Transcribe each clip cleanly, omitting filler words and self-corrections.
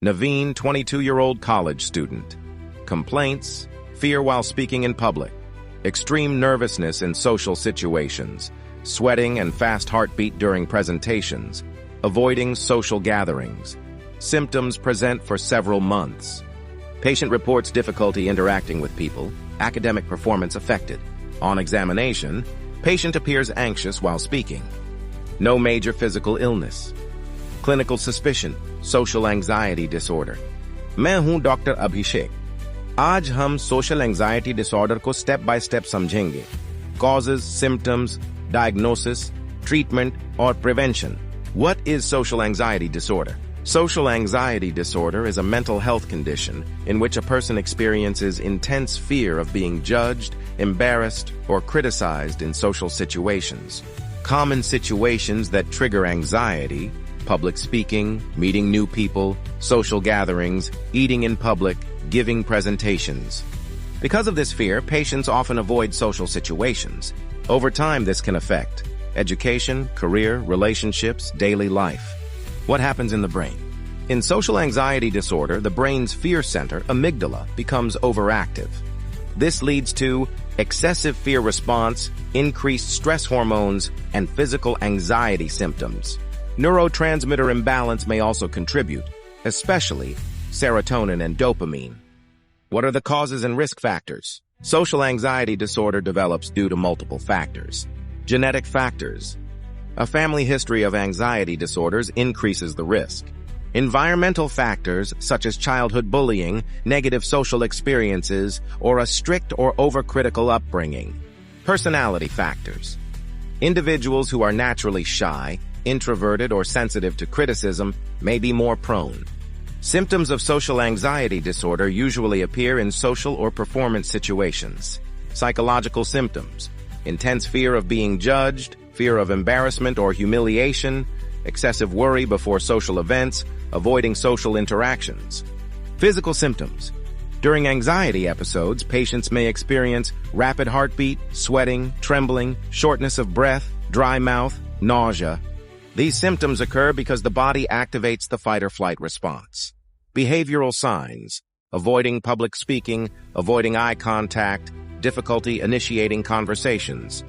Naveen, 22-year-old college student. Complaints: fear while speaking in public, extreme nervousness in social situations, sweating and fast heartbeat during presentations, avoiding social gatherings. Symptoms present for several months. Patient reports difficulty interacting with people, academic performance affected. On examination, patient appears anxious while speaking. No major physical illness. Clinical suspicion: social anxiety disorder. मैं हूं doctor अभिषेक. आज हम social anxiety disorder को step by step समझेंगे. Causes, symptoms, diagnosis, treatment, or prevention. What is social anxiety disorder? Social anxiety disorder is a mental health condition in which a person experiences intense fear of being judged, embarrassed, or criticized in social situations. Common situations that trigger anxiety: public speaking, meeting new people, social gatherings, eating in public, giving presentations. Because of this fear, patients often avoid social situations. Over time, this can affect education, career, relationships, daily life. What happens in the brain? In social anxiety disorder, the brain's fear center, amygdala, becomes overactive. This leads to excessive fear response, increased stress hormones, and physical anxiety symptoms. Neurotransmitter imbalance may also contribute, especially serotonin and dopamine. What are the causes and risk factors? Social anxiety disorder develops due to multiple factors. Genetic factors. A family history of anxiety disorders increases the risk. Environmental factors such as childhood bullying, negative social experiences, or a strict or overcritical upbringing. Personality factors. Individuals who are naturally shy, introverted, or sensitive to criticism may be more prone. Symptoms of social anxiety disorder usually appear in social or performance situations. Psychological symptoms: intense fear of being judged, fear of embarrassment or humiliation, excessive worry before social events, avoiding social interactions. Physical symptoms: during anxiety episodes, patients may experience rapid heartbeat, sweating, trembling, shortness of breath, dry mouth, nausea. These symptoms occur because the body activates the fight-or-flight response. Behavioral signs: avoiding public speaking, avoiding eye contact, difficulty initiating conversations.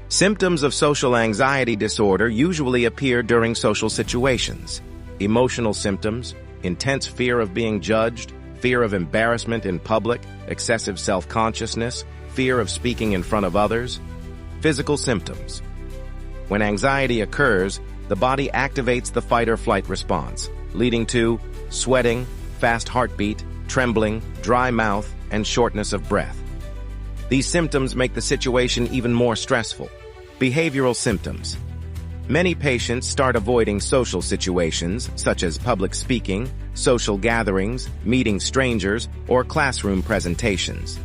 Symptoms of social anxiety disorder usually appear during social situations. Emotional symptoms: intense fear of being judged, fear of embarrassment in public, excessive self-consciousness, fear of speaking in front of others. Physical symptoms: when anxiety occurs, the body activates the fight-or-flight response, leading to sweating, fast heartbeat, trembling, dry mouth, and shortness of breath. These symptoms make the situation even more stressful. Behavioral symptoms: many patients start avoiding social situations such as public speaking, social gatherings, meeting strangers, or classroom presentations.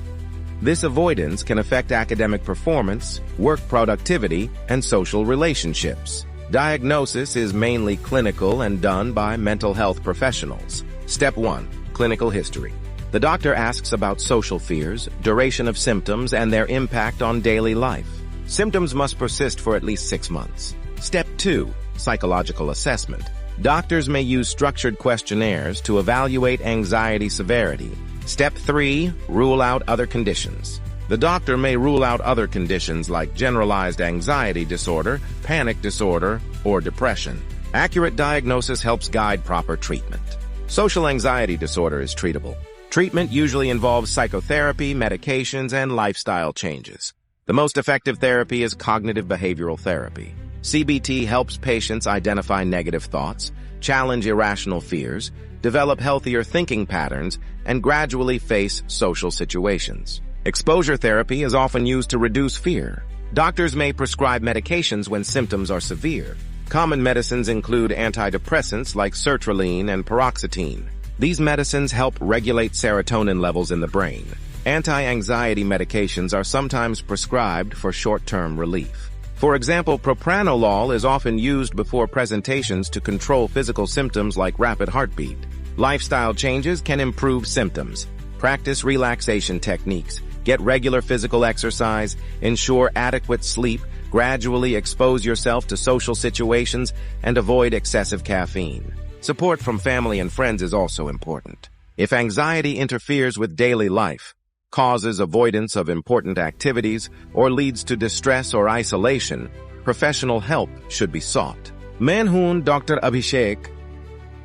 This avoidance can affect academic performance, work productivity, and social relationships. Diagnosis is mainly clinical and done by mental health professionals. Step 1. Clinical history. The doctor asks about social fears, duration of symptoms, and their impact on daily life. Symptoms must persist for at least 6 months. Step 2. Psychological assessment. Doctors may use structured questionnaires to evaluate anxiety severity. Step 3. Rule out other conditions. The doctor may rule out other conditions like generalized anxiety disorder, panic disorder, or depression. Accurate diagnosis helps guide proper treatment. Social anxiety disorder is treatable. Treatment usually involves psychotherapy, medications, and lifestyle changes. The most effective therapy is cognitive behavioral therapy. CBT helps patients identify negative thoughts, challenge irrational fears, develop healthier thinking patterns, and gradually face social situations. Exposure therapy is often used to reduce fear. Doctors may prescribe medications when symptoms are severe. Common medicines include antidepressants like sertraline and paroxetine. These medicines help regulate serotonin levels in the brain. Anti-anxiety medications are sometimes prescribed for short-term relief. For example, propranolol is often used before presentations to control physical symptoms like rapid heartbeat. Lifestyle changes can improve symptoms. Practice relaxation techniques. Get regular physical exercise. Ensure adequate sleep. Gradually expose yourself to social situations and avoid excessive caffeine. Support from family and friends is also important. If anxiety interferes with daily life, causes avoidance of important activities, or leads to distress or isolation, professional help should be sought. मैं हूं doctor अभिषेक।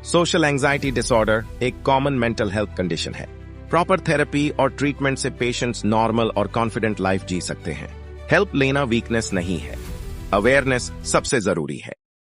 Social anxiety disorder एक common mental health condition है। Proper therapy और treatment से patients normal और confident life जी सकते हैं। Help लेना वीकनेस नहीं है, अवेयरनेस सबसे जरूरी है।